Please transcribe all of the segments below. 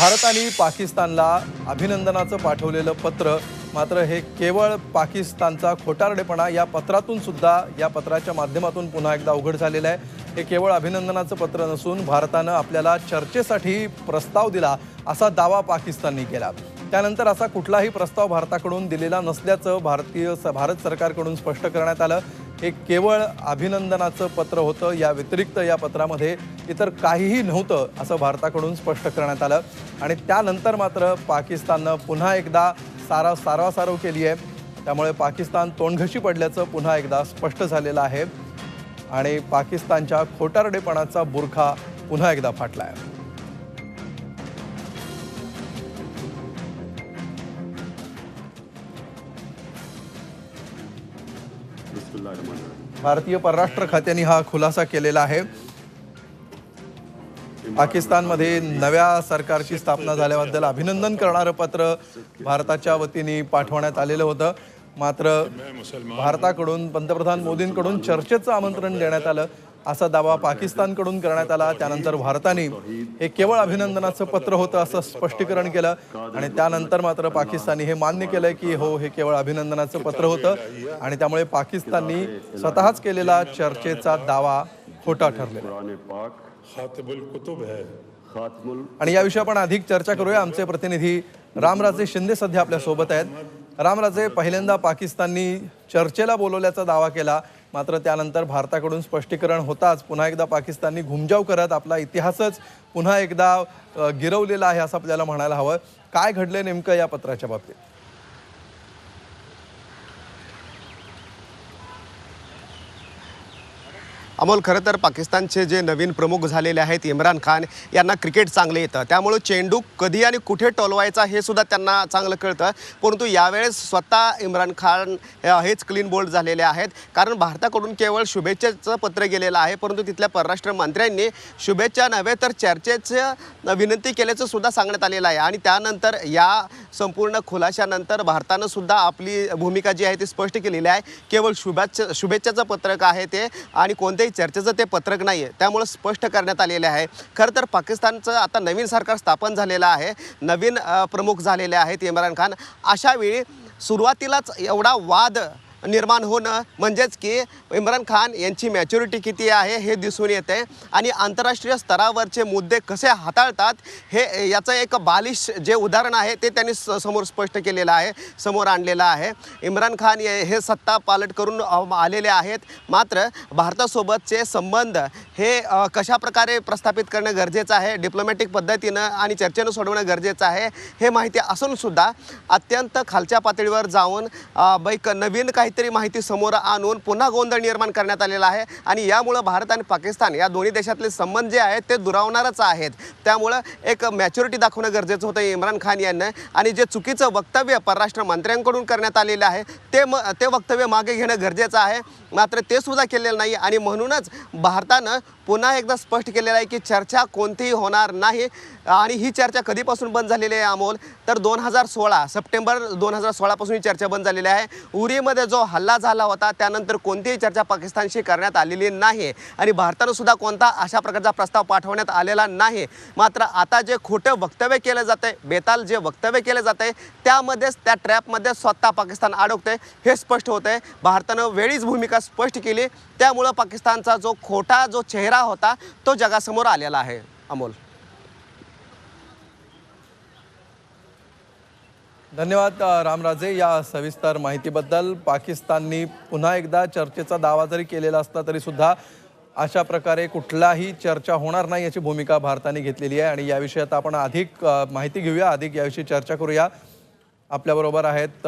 भारताने पाकिस्तानला अभिनंदनाचं पाठवलेलं पत्र मात्र हे केवळ पाकिस्तानचा खोटारडेपणा या पत्रातून सुद्धा या पत्राच्या माध्यमातून पुन्हा एकदा उघड झालेलं आहे। हे केवळ अभिनंदनाचं पत्र नसून भारतानं आपल्याला चर्चेसाठी प्रस्ताव दिला असा दावा पाकिस्तानने केला। त्यानंतर असा कुठलाही प्रस्ताव भारताकडून दिलेला नसल्याचं भारत सरकारकडून स्पष्ट करण्यात आलं। हे केवळ अभिनंदनाचं पत्र होतं, या व्यतिरिक्त या पत्रामध्ये इतर काहीही नव्हतं असं भारताकडून स्पष्ट करण्यात आलं। आणि त्यानंतर मात्र पाकिस्ताननं पुन्हा एकदा सारवासारव केली आहे। त्यामुळे पाकिस्तान तोंडघशी पडल्याचं पुन्हा एकदा स्पष्ट झालेलं आहे आणि पाकिस्तानच्या खोटारडेपणाचा बुरखा पुन्हा एकदा फाटला आहे। भारतीय परराष्ट्र खात्याने हा खुलासा केलेला आहे। पाकिस्तानमध्ये नव्या सरकारची स्थापना झाल्याबद्दल अभिनंदन करणारं पत्र भारताच्या वतीने पाठवण्यात आलेलं होतं। मात्र भारताकडून पंतप्रधान मोदींकडून चर्चेचं आमंत्रण देण्यात आलं असा दावा पाकिस्तानकडून करण्यात आला। त्यानंतर भारताने हे केवळ अभिनंदनाचं पत्र होतं असं स्पष्टीकरण केलं आणि त्यानंतर मात्र पाकिस्तानने हे मान्य केलं की हो, हे केवळ अभिनंदनाचं पत्र होतं आणि त्यामुळे पाकिस्तानने स्वतःच केलेला चर्चेचा दावा खोटा ठरलेला। आणि याविषयी आपण अधिक चर्चा करूया। आमचे प्रतिनिधी रामराजे शिंदे सध्या आपल्या सोबत आहेत। रामराजे, पहिल्यांदा पाकिस्ताननी चर्चेला बोलवल्याचा दावा केला, मात्र त्यानंतर भारताकडून स्पष्टीकरण होताच पुन्हा एकदा पाकिस्ताननी घुमजाव करत आपला इतिहासच पुन्हा एकदा गिरवलेला आहे असं आपल्याला म्हणायला हवं। काय घडले नेमकं या पत्राच्या बाबतीत? अमोल, खरं तर पाकिस्तानचे जे नवीन प्रमुख झालेले आहेत इम्रान खान यांना क्रिकेट चांगले येतं, त्यामुळे चेंडू कधी आणि कुठे टोलवायचा हे सुद्धा त्यांना चांगलं कळतं। परंतु यावेळेस स्वतः इम्रान खान हेच क्लीन बोल्ड झालेले आहेत, कारण भारताकडून केवळ शुभेच्छेचं पत्र गेलेलं आहे, परंतु तिथल्या परराष्ट्र मंत्र्यांनी शुभेच्छा नव्हे तर चर्चेचं विनंती केल्याचं सुद्धा सांगण्यात आलेलं आहे। आणि त्यानंतर या संपूर्ण खुलाशानंतर भारतानं सुद्धा आपली भूमिका जी आहे ती स्पष्ट केलेली आहे। केवळ शुभेच्छाचं पत्रक आहे ते आणि कोणत्याही चर्चेचं ते पत्रक नाही आहे, त्यामुळे स्पष्ट करण्यात आलेले आहे। खरं तर पाकिस्तानचं आता नवीन सरकार स्थापन झालेलं आहे, नवीन प्रमुख झालेले आहेत इम्रान खान। अशा वेळी सुरुवातीलाच एवढा वाद निर्माण होणं म्हणजेच की इम्रान खान यांची मॅच्युरिटी किती आहे हे दिसून येते आणि आंतरराष्ट्रीय स्तरावरचे मुद्दे कसे हाताळतात हे याचं एक बालिश जे उदाहरण आहे ते त्यांनी समोर स्पष्ट केलेलं आहे, समोर आणलेलं आहे। इम्रान खान हे सत्ता पालट करून आलेले आहेत, मात्र भारतासोबतचे संबंध हे कशा प्रकारे प्रस्थापित करणं गरजेचं आहे, डिप्लोमॅटिक पद्धतीनं आणि चर्चेनं सोडवणं गरजेचं आहे हे माहिती असूनसुद्धा अत्यंत खालच्या पातळीवर जाऊन नवीन काहीतरी माहिती समोर आणून पुन्हा गोंधळ निर्माण करण्यात आलेला आहे आणि यामुळे भारत आणि पाकिस्तान या दोन्ही देशातले संबंध जे आहेत ते दुरावणारच आहेत। त्यामुळे एक मॅच्युरिटी दाखवणं गरजेचं होतं इम्रान खान यांना आणि जे चुकीचं वक्तव्य परराष्ट्र मंत्र्यांकडून करण्यात आलेलं आहे ते वक्तव्य मागे घेणं गरजेचं आहे, मात्र ते सुद्धा केलेलं नाही। आणि म्हणूनच भारतानं पुन्हा एकदा स्पष्ट केलेलं आहे की चर्चा कोणतीही होणार नाही। आणि ही चर्चा कधीपासून बंद झालेली आहे अमोल, तर 2016 सप्टेंबर 2016 पासून ही चर्चा बंद झालेली आहे। उरीमध्ये जो हल्ला झाला होता त्यानंतर कोणतीही चर्चा पाकिस्तानशी करण्यात आलेली नाही आणि भारतानं सुद्धा कोणता अशा प्रकारचा प्रस्ताव पाठवण्यात आलेला नाही। मात्र आता जे खोटं वक्तव्य केलं जातंय, बेताल जे वक्तव्य केलं जातंय त्यामध्येच त्या ट्रॅपमध्ये स्वतः पाकिस्तान अडकतंय हे स्पष्ट होतंय। भारतानं वेळीच भूमिका स्पष्ट केली, त्यामुळं पाकिस्तानचा जो खोटा जो चेहरा होता तो जगासमोर आलेला आहे अमोल। धन्यवाद रामराजे या सविस्तर माहितीबद्दल। पाकिस्ताननी पुन्हा एकदा चर्चेचा दावा जरी केलेला असला तरी सुद्धा अशा प्रकारे कुठलाही चर्चा होणार नाही याची भूमिका भारताने घेतलेली आहे। आणि याविषयी आता आपण अधिक माहिती घेऊया, अधिक याविषयी चर्चा करूया। आपल्याबरोबर आहेत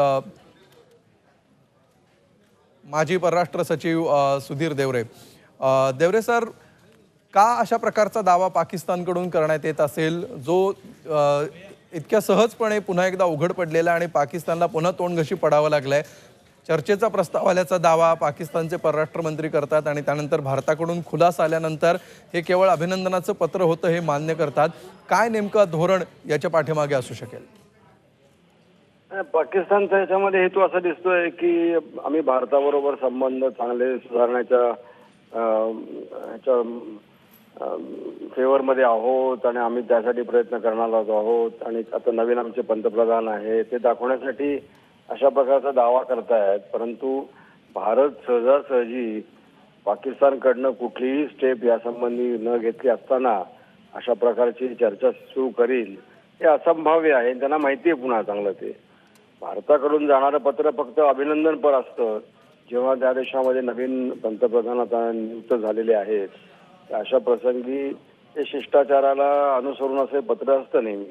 माजी परराष्ट्र सचिव सुधीर देवरे। देवरे सर, का अशा प्रकारचा दावा पाकिस्तानकडून करण्यात येत असेल जो इतक्या सहजपणे पुन्हा एकदा उघड पडलेला आणि पाकिस्तानला पुन्हा तोंडघशी पडावं लागलंय? चर्चेचा प्रस्ताव आल्याचा दावा पाकिस्तानचे परराष्ट्र मंत्री करतात आणि त्यानंतर भारताकडून खुलासा आल्यानंतर हे केवळ अभिनंदनाचं पत्र होतं हे मान्य करतात। काय नेमकं धोरण याच्या पाठीमागे असू शकेल? पाकिस्तानचा याच्यामध्ये हेतू असा दिसतोय की आम्ही भारताबरोबर संबंध चांगले सुधारण्याच्या फेवरमध्ये आहोत आणि आम्ही त्यासाठी प्रयत्न करणार आहोत आणि आता नवीन आमचे पंतप्रधान आहे ते दाखवण्यासाठी अशा प्रकारचा दावा करतायत. परंतु भारत सहजासहजी पाकिस्तानकडनं कुठलीही स्टेप यासंबंधी न घेतली असताना अशा प्रकारची चर्चा सुरू करील हे असंभाव्य आहे. त्यांना माहिती आहे पुन्हा चांगलं ते. भारताकडून जाणारं पत्र फक्त अभिनंदनपर असतं. जेव्हा त्या देशामध्ये नवीन पंतप्रधान आता नियुक्त झालेले आहेत अशा प्रसंगी ते शिष्टाचाराला अनुसरून असे पत्र असतं नेहमी.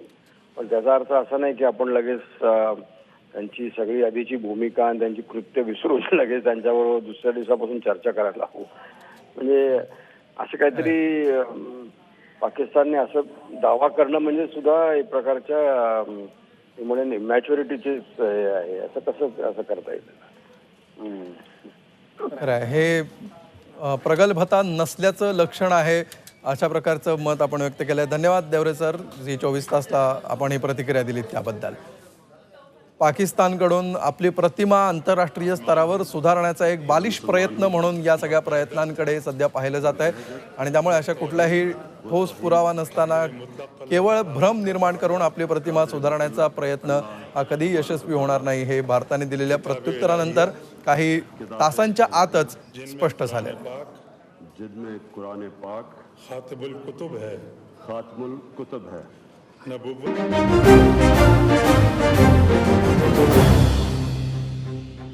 पण त्याचा अर्थ असा नाही की आपण लगेच त्यांची सगळी आधीची भूमिका आणि त्यांची कृत्य विसरून लगेच त्यांच्याबरोबर दुसऱ्या दिवसापासून चर्चा करायला लागू. म्हणजे असं काहीतरी पाकिस्तानने असं दावा करणं म्हणजे सुद्धा एक प्रकारच्या म्हणून मॅच्युरिटीचेच हे आहे. असं कसं असं करता येईल? खरं आहे. हे प्रगल्भता नसल्याचं लक्षण आहे अशा प्रकारचं मत आपण व्यक्त केलं आहे. धन्यवाद देवरे सर. झी 24 तासला आपण ही प्रतिक्रिया दिली त्याबद्दल. पाकिस्तानकडून आपली प्रतिमा आंतरराष्ट्रीय स्तरावर सुधारण्याचा एक बालिश प्रयत्न म्हणून या सगळ्या प्रयत्नांकडे सध्या पाहिलं जात आहे आणि त्यामुळे अशा कुठलाही ठोस पुरावा नसताना केवळ भ्रम निर्माण करून आपली प्रतिमा सुधारण्याचा प्रयत्न हा कधीही यशस्वी होणार नाही हे भारताने दिलेल्या प्रत्युत्तरानंतर काही तासांच्या आतच स्पष्ट झाले. जिनमें कुरान पाक खातिमुल कुतुब है, खातमुल कुतुब है, नबुव्वत